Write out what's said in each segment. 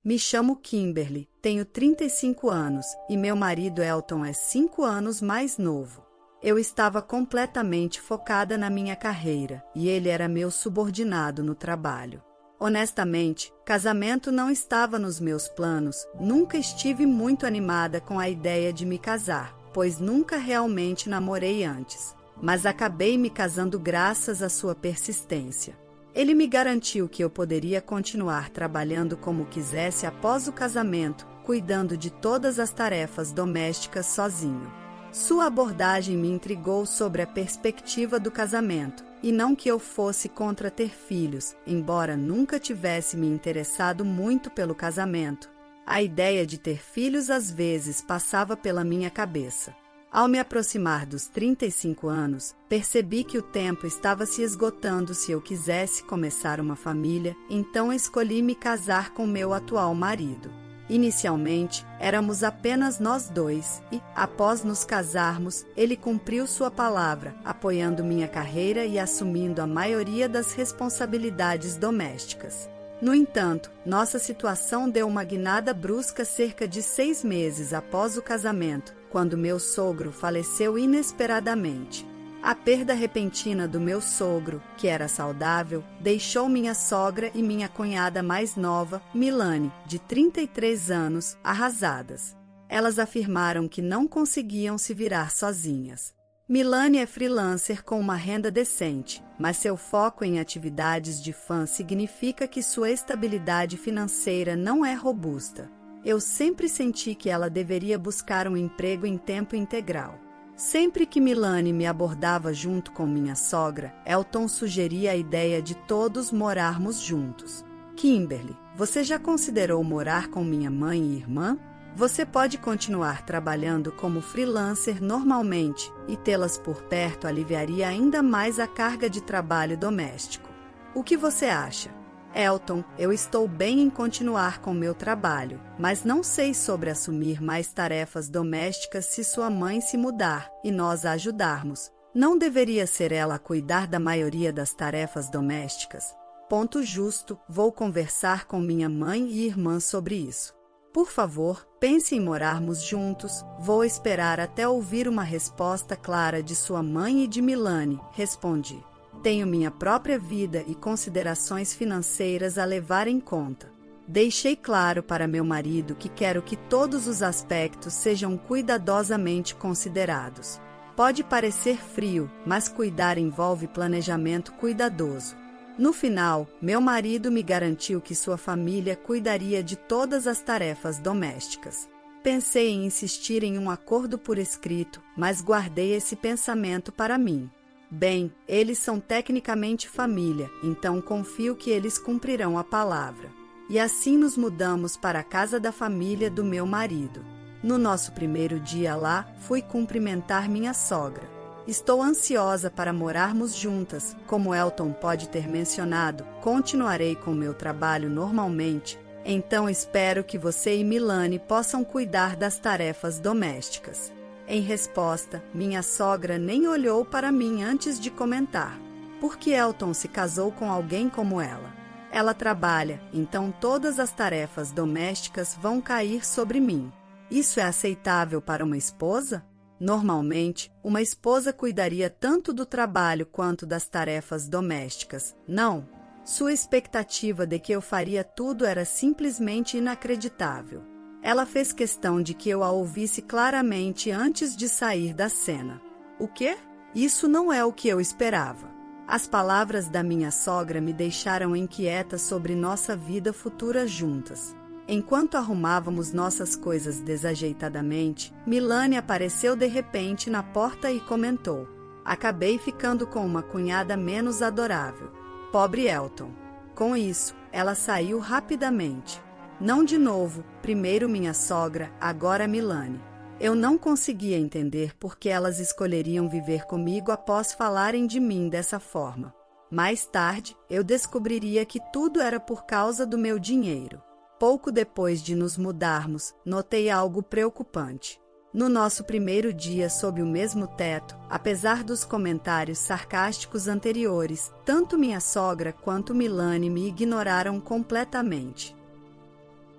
Me chamo Kimberly, tenho 35 anos e meu marido Elton é 5 anos mais novo. Eu estava completamente focada na minha carreira e ele era meu subordinado no trabalho. Honestamente, casamento não estava nos meus planos, nunca estive muito animada com a ideia de me casar, pois nunca realmente namorei antes. Mas acabei me casando graças à sua persistência. Ele me garantiu que eu poderia continuar trabalhando como quisesse após o casamento, cuidando de todas as tarefas domésticas sozinho. Sua abordagem me intrigou sobre a perspectiva do casamento, e não que eu fosse contra ter filhos, embora nunca tivesse me interessado muito pelo casamento. A ideia de ter filhos às vezes passava pela minha cabeça. Ao me aproximar dos 35 anos, percebi que o tempo estava se esgotando se eu quisesse começar uma família, então escolhi me casar com meu atual marido. Inicialmente, éramos apenas nós dois e, após nos casarmos, ele cumpriu sua palavra, apoiando minha carreira e assumindo a maioria das responsabilidades domésticas. No entanto, nossa situação deu uma guinada brusca cerca de 6 meses após o casamento, quando meu sogro faleceu inesperadamente. A perda repentina do meu sogro, que era saudável, deixou minha sogra e minha cunhada mais nova, Milane, de 33 anos, arrasadas. Elas afirmaram que não conseguiam se virar sozinhas. Milane é freelancer com uma renda decente, mas seu foco em atividades de fã significa que sua estabilidade financeira não é robusta. Eu sempre senti que ela deveria buscar um emprego em tempo integral. Sempre que Milane me abordava junto com minha sogra, Elton sugeria a ideia de todos morarmos juntos. Kimberly, você já considerou morar com minha mãe e irmã? Você pode continuar trabalhando como freelancer normalmente e tê-las por perto aliviaria ainda mais a carga de trabalho doméstico. O que você acha? Elton, eu estou bem em continuar com meu trabalho, mas não sei sobre assumir mais tarefas domésticas se sua mãe se mudar e nós a ajudarmos. Não deveria ser ela a cuidar da maioria das tarefas domésticas? Ponto justo, vou conversar com minha mãe e irmã sobre isso. Por favor, pense em morarmos juntos, vou esperar até ouvir uma resposta clara de sua mãe e de Milane, respondi. Tenho minha própria vida e considerações financeiras a levar em conta. Deixei claro para meu marido que quero que todos os aspectos sejam cuidadosamente considerados. Pode parecer frio, mas cuidar envolve planejamento cuidadoso. No final, meu marido me garantiu que sua família cuidaria de todas as tarefas domésticas. Pensei em insistir em um acordo por escrito, mas guardei esse pensamento para mim. Bem, eles são tecnicamente família, então confio que eles cumprirão a palavra. E assim nos mudamos para a casa da família do meu marido. No nosso primeiro dia lá, fui cumprimentar minha sogra. Estou ansiosa para morarmos juntas, como Elton pode ter mencionado, continuarei com meu trabalho normalmente, então espero que você e Milane possam cuidar das tarefas domésticas. Em resposta, minha sogra nem olhou para mim antes de comentar. Por que Elton se casou com alguém como ela? Ela trabalha, então todas as tarefas domésticas vão cair sobre mim. Isso é aceitável para uma esposa? Normalmente, uma esposa cuidaria tanto do trabalho quanto das tarefas domésticas, não? Sua expectativa de que eu faria tudo era simplesmente inacreditável. Ela fez questão de que eu a ouvisse claramente antes de sair da cena. O quê? Isso não é o que eu esperava. As palavras da minha sogra me deixaram inquieta sobre nossa vida futura juntas. Enquanto arrumávamos nossas coisas desajeitadamente, Milane apareceu de repente na porta e comentou: acabei ficando com uma cunhada menos adorável. Pobre Elton. Com isso, ela saiu rapidamente. Não de novo, primeiro minha sogra, agora Milane. Eu não conseguia entender por que elas escolheriam viver comigo após falarem de mim dessa forma. Mais tarde, eu descobriria que tudo era por causa do meu dinheiro. Pouco depois de nos mudarmos, notei algo preocupante. No nosso primeiro dia sob o mesmo teto, apesar dos comentários sarcásticos anteriores, tanto minha sogra quanto Milane me ignoraram completamente.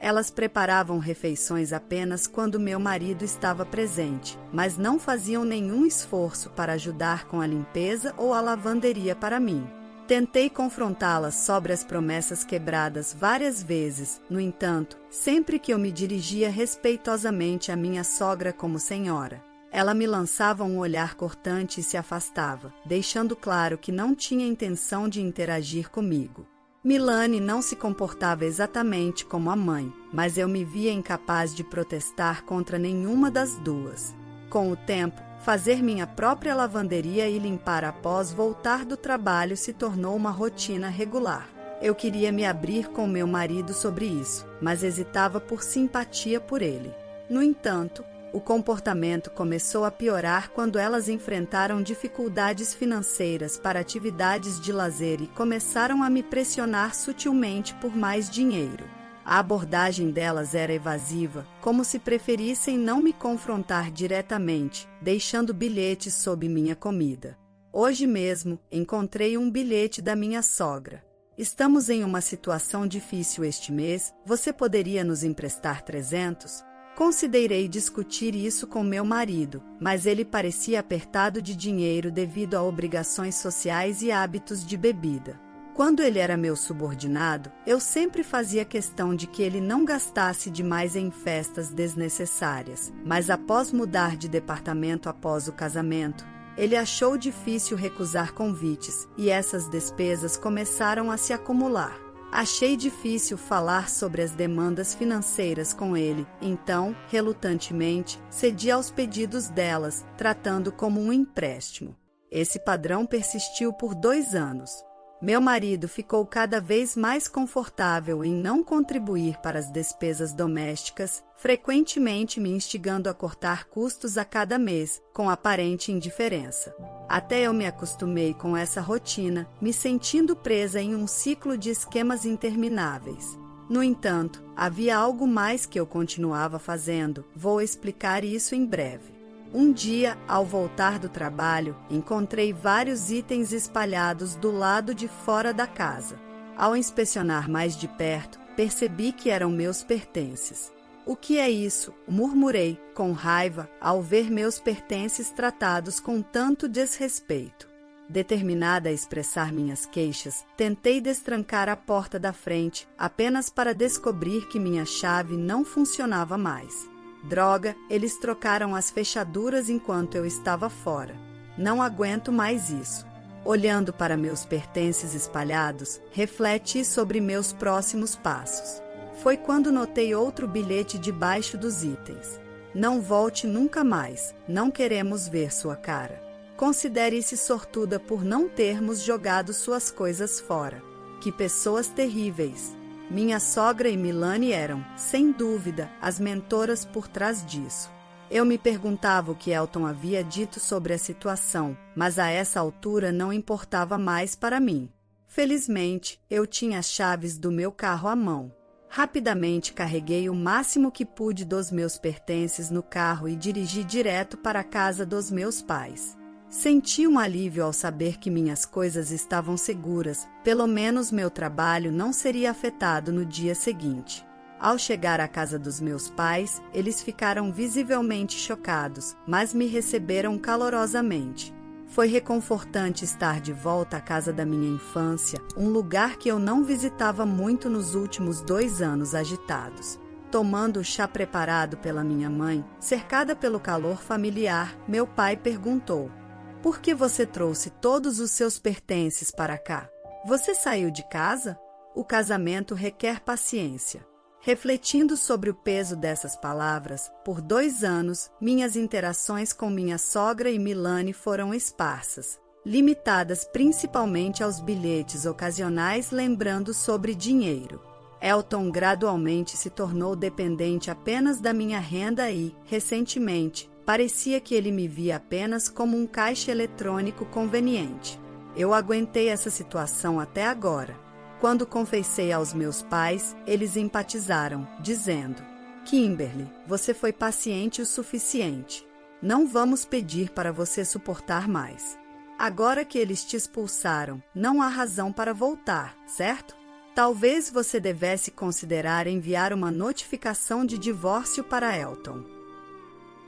Elas preparavam refeições apenas quando meu marido estava presente, mas não faziam nenhum esforço para ajudar com a limpeza ou a lavanderia para mim. Tentei confrontá-las sobre as promessas quebradas várias vezes, no entanto, sempre que eu me dirigia respeitosamente à minha sogra como senhora, ela me lançava um olhar cortante e se afastava, deixando claro que não tinha intenção de interagir comigo. Milane não se comportava exatamente como a mãe, mas eu me via incapaz de protestar contra nenhuma das duas. Com o tempo, fazer minha própria lavanderia e limpar após voltar do trabalho se tornou uma rotina regular. Eu queria me abrir com meu marido sobre isso, mas hesitava por simpatia por ele. No entanto, o comportamento começou a piorar quando elas enfrentaram dificuldades financeiras para atividades de lazer e começaram a me pressionar sutilmente por mais dinheiro. A abordagem delas era evasiva, como se preferissem não me confrontar diretamente, deixando bilhetes sob minha comida. Hoje mesmo, encontrei um bilhete da minha sogra. Estamos em uma situação difícil este mês, você poderia nos emprestar 300? Considerei discutir isso com meu marido, mas ele parecia apertado de dinheiro devido a obrigações sociais e hábitos de bebida. Quando ele era meu subordinado, eu sempre fazia questão de que ele não gastasse demais em festas desnecessárias, mas após mudar de departamento após o casamento, ele achou difícil recusar convites e essas despesas começaram a se acumular. Achei difícil falar sobre as demandas financeiras com ele, então, relutantemente, cedi aos pedidos delas, tratando como um empréstimo. Esse padrão persistiu por 2 anos. Meu marido ficou cada vez mais confortável em não contribuir para as despesas domésticas, frequentemente me instigando a cortar custos a cada mês, com aparente indiferença. Até eu me acostumei com essa rotina, me sentindo presa em um ciclo de esquemas intermináveis. No entanto, havia algo mais que eu continuava fazendo, vou explicar isso em breve. Um dia, ao voltar do trabalho, encontrei vários itens espalhados do lado de fora da casa. Ao inspecionar mais de perto, percebi que eram meus pertences. O que é isso? Murmurei, com raiva, ao ver meus pertences tratados com tanto desrespeito. Determinada a expressar minhas queixas, tentei destrancar a porta da frente, apenas para descobrir que minha chave não funcionava mais. Droga, eles trocaram as fechaduras enquanto eu estava fora. Não aguento mais isso. Olhando para meus pertences espalhados, refleti sobre meus próximos passos. Foi quando notei outro bilhete debaixo dos itens. Não volte nunca mais, não queremos ver sua cara. Considere-se sortuda por não termos jogado suas coisas fora. Que pessoas terríveis! Minha sogra e Milane eram, sem dúvida, as mentoras por trás disso. Eu me perguntava o que Elton havia dito sobre a situação, mas a essa altura não importava mais para mim. Felizmente, eu tinha as chaves do meu carro à mão. Rapidamente carreguei o máximo que pude dos meus pertences no carro e dirigi direto para a casa dos meus pais. Senti um alívio ao saber que minhas coisas estavam seguras, pelo menos meu trabalho não seria afetado no dia seguinte. Ao chegar à casa dos meus pais, eles ficaram visivelmente chocados, mas me receberam calorosamente. Foi reconfortante estar de volta à casa da minha infância, um lugar que eu não visitava muito nos últimos 2 anos agitados. Tomando o chá preparado pela minha mãe, cercada pelo calor familiar, meu pai perguntou: "Por que você trouxe todos os seus pertences para cá? Você saiu de casa? O casamento requer paciência." Refletindo sobre o peso dessas palavras, por 2 anos, minhas interações com minha sogra e Milane foram esparsas, limitadas principalmente aos bilhetes ocasionais lembrando sobre dinheiro. Elton gradualmente se tornou dependente apenas da minha renda e, recentemente, parecia que ele me via apenas como um caixa eletrônico conveniente. Eu aguentei essa situação até agora. Quando confessei aos meus pais, eles empatizaram, dizendo: "Kimberly, você foi paciente o suficiente. Não vamos pedir para você suportar mais. Agora que eles te expulsaram, não há razão para voltar, certo?" Talvez você devesse considerar enviar uma notificação de divórcio para Elton.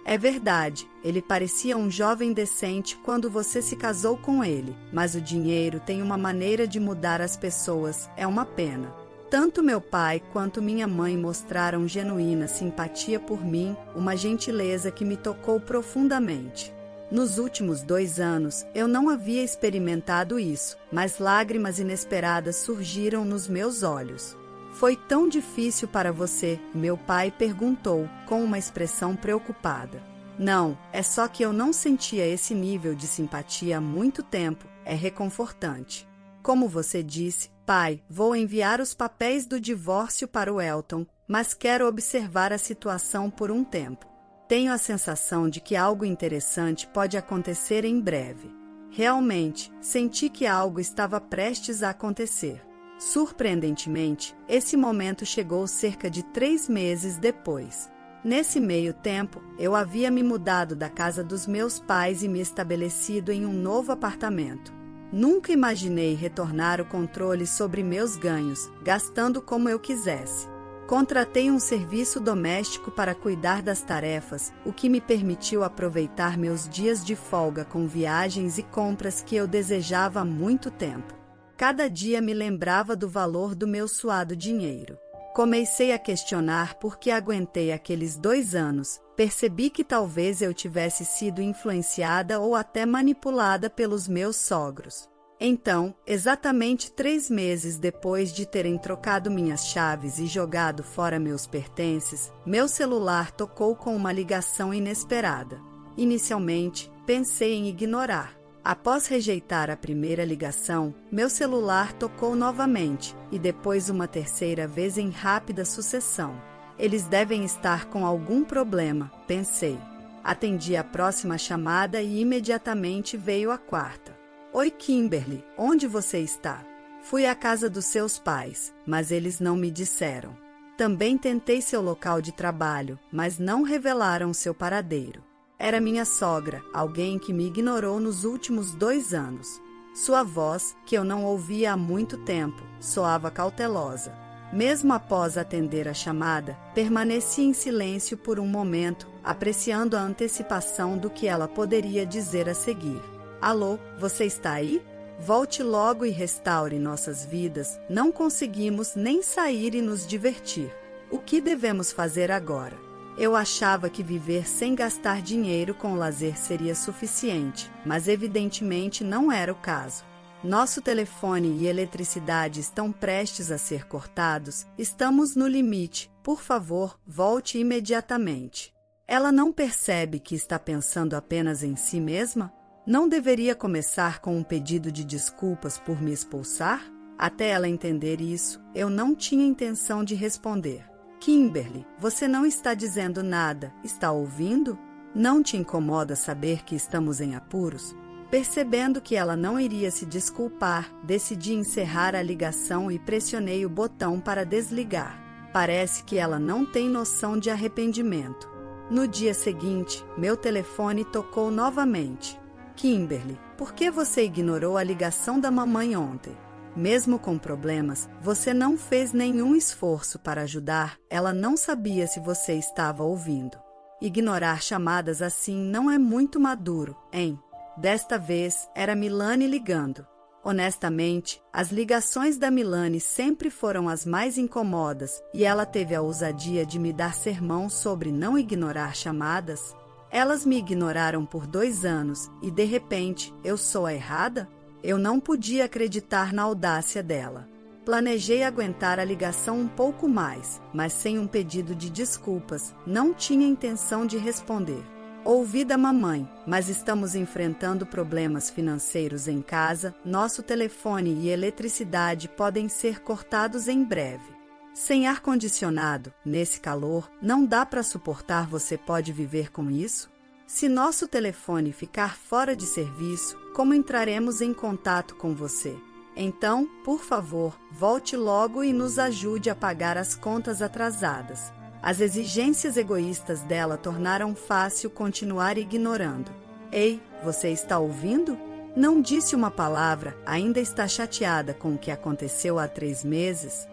É verdade, ele parecia um jovem decente quando você se casou com ele, mas o dinheiro tem uma maneira de mudar as pessoas, é uma pena. Tanto meu pai quanto minha mãe mostraram genuína simpatia por mim, uma gentileza que me tocou profundamente. Nos últimos 2 anos, eu não havia experimentado isso, mas lágrimas inesperadas surgiram nos meus olhos. Foi tão difícil para você? Meu pai perguntou, com uma expressão preocupada. Não, é só que eu não sentia esse nível de simpatia há muito tempo, é reconfortante. Como você disse, pai, vou enviar os papéis do divórcio para o Elton, mas quero observar a situação por um tempo. Tenho a sensação de que algo interessante pode acontecer em breve. Realmente, senti que algo estava prestes a acontecer. Surpreendentemente, esse momento chegou cerca de 3 meses depois. Nesse meio tempo, eu havia me mudado da casa dos meus pais e me estabelecido em um novo apartamento. Nunca imaginei retornar o controle sobre meus ganhos, gastando como eu quisesse. Contratei um serviço doméstico para cuidar das tarefas, o que me permitiu aproveitar meus dias de folga com viagens e compras que eu desejava há muito tempo. Cada dia me lembrava do valor do meu suado dinheiro. Comecei a questionar por que aguentei aqueles 2 anos. Percebi que talvez eu tivesse sido influenciada ou até manipulada pelos meus sogros. Então, exatamente 3 meses depois de terem trocado minhas chaves e jogado fora meus pertences, meu celular tocou com uma ligação inesperada. Inicialmente, pensei em ignorar. Após rejeitar a primeira ligação, meu celular tocou novamente, e depois uma terceira vez em rápida sucessão. Eles devem estar com algum problema, pensei. Atendi a próxima chamada e imediatamente veio a quarta. Oi, Kimberly, onde você está? Fui à casa dos seus pais, mas eles não me disseram. Também tentei seu local de trabalho, mas não revelaram seu paradeiro. Era minha sogra, alguém que me ignorou nos últimos 2 anos. Sua voz, que eu não ouvia há muito tempo, soava cautelosa. Mesmo após atender a chamada, permaneci em silêncio por um momento, apreciando a antecipação do que ela poderia dizer a seguir. Alô, você está aí? Volte logo e restaure nossas vidas. Não conseguimos nem sair e nos divertir. O que devemos fazer agora? Eu achava que viver sem gastar dinheiro com lazer seria suficiente, mas evidentemente não era o caso. Nosso telefone e eletricidade estão prestes a ser cortados. Estamos no limite. Por favor, volte imediatamente. Ela não percebe que está pensando apenas em si mesma? Não deveria começar com um pedido de desculpas por me expulsar? Até ela entender isso, eu não tinha intenção de responder. Kimberly, você não está dizendo nada, está ouvindo? Não te incomoda saber que estamos em apuros? Percebendo que ela não iria se desculpar, decidi encerrar a ligação e pressionei o botão para desligar. Parece que ela não tem noção de arrependimento. No dia seguinte, meu telefone tocou novamente. Kimberly, por que você ignorou a ligação da mamãe ontem? Mesmo com problemas, você não fez nenhum esforço para ajudar, ela não sabia se você estava ouvindo. Ignorar chamadas assim não é muito maduro, hein? Desta vez, era Milane ligando. Honestamente, as ligações da Milane sempre foram as mais incomodas e ela teve a ousadia de me dar sermão sobre não ignorar chamadas. Elas me ignoraram por 2 anos e, de repente, eu sou a errada? Eu não podia acreditar na audácia dela. Planejei aguentar a ligação um pouco mais, mas sem um pedido de desculpas, não tinha intenção de responder. Ouvi da mamãe, mas estamos enfrentando problemas financeiros em casa, nosso telefone e eletricidade podem ser cortados em breve. Sem ar-condicionado, nesse calor, não dá para suportar. Você pode viver com isso? Se nosso telefone ficar fora de serviço, como entraremos em contato com você? Então, por favor, volte logo e nos ajude a pagar as contas atrasadas. As exigências egoístas dela tornaram fácil continuar ignorando. Ei, você está ouvindo? Não disse uma palavra, ainda está chateada com o que aconteceu há 3 meses?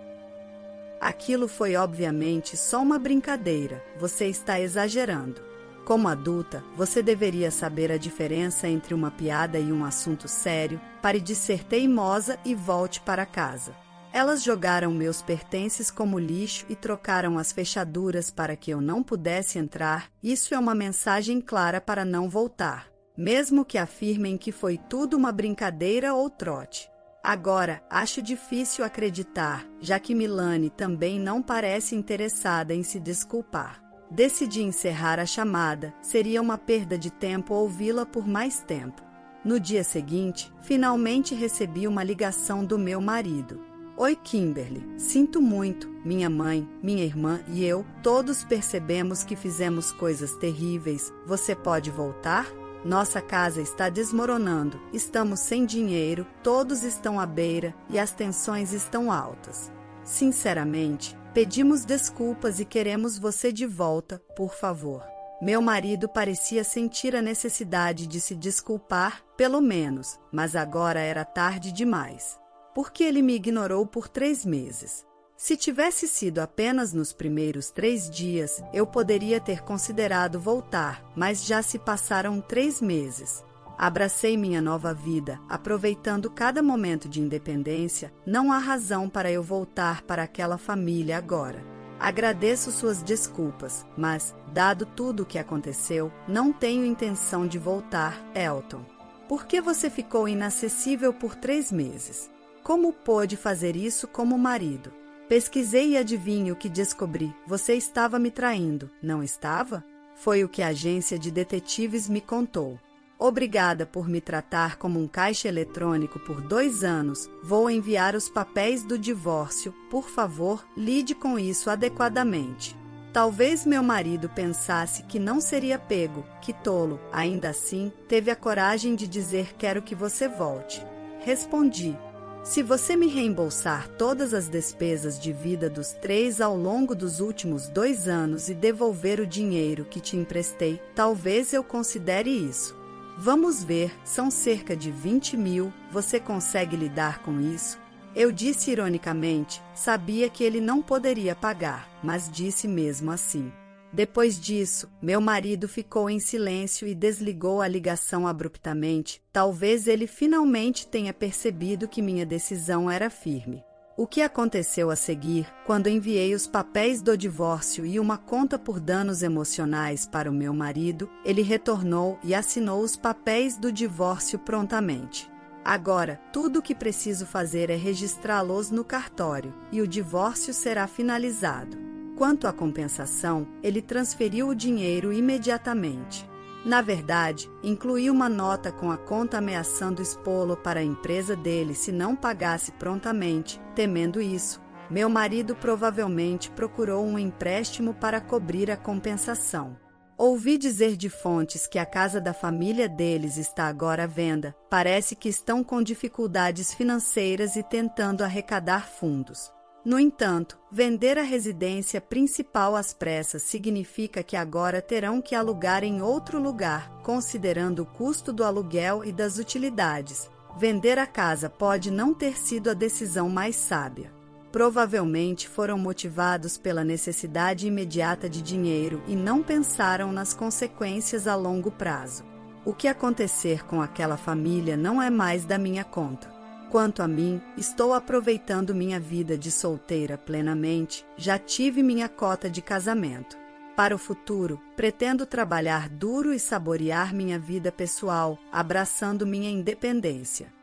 Aquilo foi obviamente só uma brincadeira, você está exagerando. Como adulta, você deveria saber a diferença entre uma piada e um assunto sério. Pare de ser teimosa e volte para casa. Elas jogaram meus pertences como lixo e trocaram as fechaduras para que eu não pudesse entrar. Isso é uma mensagem clara para não voltar, mesmo que afirmem que foi tudo uma brincadeira ou trote. Agora, acho difícil acreditar, já que Milane também não parece interessada em se desculpar. Decidi encerrar a chamada, seria uma perda de tempo ouvi-la por mais tempo. No dia seguinte, finalmente recebi uma ligação do meu marido. Oi, Kimberly, sinto muito, minha mãe, minha irmã e eu, todos percebemos que fizemos coisas terríveis, você pode voltar? Nossa casa está desmoronando, estamos sem dinheiro, todos estão à beira e as tensões estão altas. Sinceramente, pedimos desculpas e queremos você de volta, por favor. Meu marido parecia sentir a necessidade de se desculpar, pelo menos, mas agora era tarde demais. Por que ele me ignorou por 3 meses? Se tivesse sido apenas nos primeiros 3 dias, eu poderia ter considerado voltar, mas já se passaram 3 meses. Abracei minha nova vida, aproveitando cada momento de independência. Não há razão para eu voltar para aquela família agora. Agradeço suas desculpas, mas, dado tudo o que aconteceu, não tenho intenção de voltar, Elton. Por que você ficou inacessível por 3 meses? Como pôde fazer isso como marido? Pesquisei e adivinhe o que descobri. Você estava me traindo, não estava? Foi o que a agência de detetives me contou. Obrigada por me tratar como um caixa eletrônico por 2 anos. Vou enviar os papéis do divórcio. Por favor, lide com isso adequadamente. Talvez meu marido pensasse que não seria pego. Que tolo. Ainda assim, teve a coragem de dizer quero que você volte. Respondi. Se você me reembolsar todas as despesas de vida dos 3 ao longo dos últimos 2 anos e devolver o dinheiro que te emprestei, talvez eu considere isso. Vamos ver, são cerca de 20 mil, você consegue lidar com isso? Eu disse ironicamente, sabia que ele não poderia pagar, mas disse mesmo assim. Depois disso, meu marido ficou em silêncio e desligou a ligação abruptamente. Talvez ele finalmente tenha percebido que minha decisão era firme. O que aconteceu a seguir, quando enviei os papéis do divórcio e uma conta por danos emocionais para o meu marido, ele retornou e assinou os papéis do divórcio prontamente. Agora, tudo o que preciso fazer é registrá-los no cartório, e o divórcio será finalizado. Quanto à compensação, ele transferiu o dinheiro imediatamente. Na verdade, incluí uma nota com a conta ameaçando expô-lo para a empresa dele se não pagasse prontamente. Temendo isso, meu marido provavelmente procurou um empréstimo para cobrir a compensação. Ouvi dizer de fontes que a casa da família deles está agora à venda. Parece que estão com dificuldades financeiras e tentando arrecadar fundos. No entanto, vender a residência principal às pressas significa que agora terão que alugar em outro lugar, considerando o custo do aluguel e das utilidades. Vender a casa pode não ter sido a decisão mais sábia. Provavelmente foram motivados pela necessidade imediata de dinheiro e não pensaram nas consequências a longo prazo. O que acontecer com aquela família não é mais da minha conta. Quanto a mim, estou aproveitando minha vida de solteira plenamente, já tive minha cota de casamento. Para o futuro, pretendo trabalhar duro e saborear minha vida pessoal, abraçando minha independência.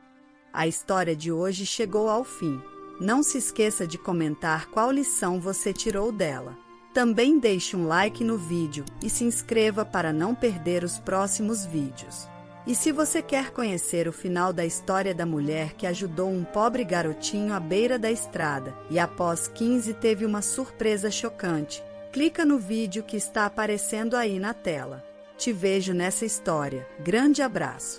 A história de hoje chegou ao fim. Não se esqueça de comentar qual lição você tirou dela. Também deixe um like no vídeo e se inscreva para não perder os próximos vídeos. E se você quer conhecer o final da história da mulher que ajudou um pobre garotinho à beira da estrada e após 15 teve uma surpresa chocante, clica no vídeo que está aparecendo aí na tela. Te vejo nessa história. Grande abraço!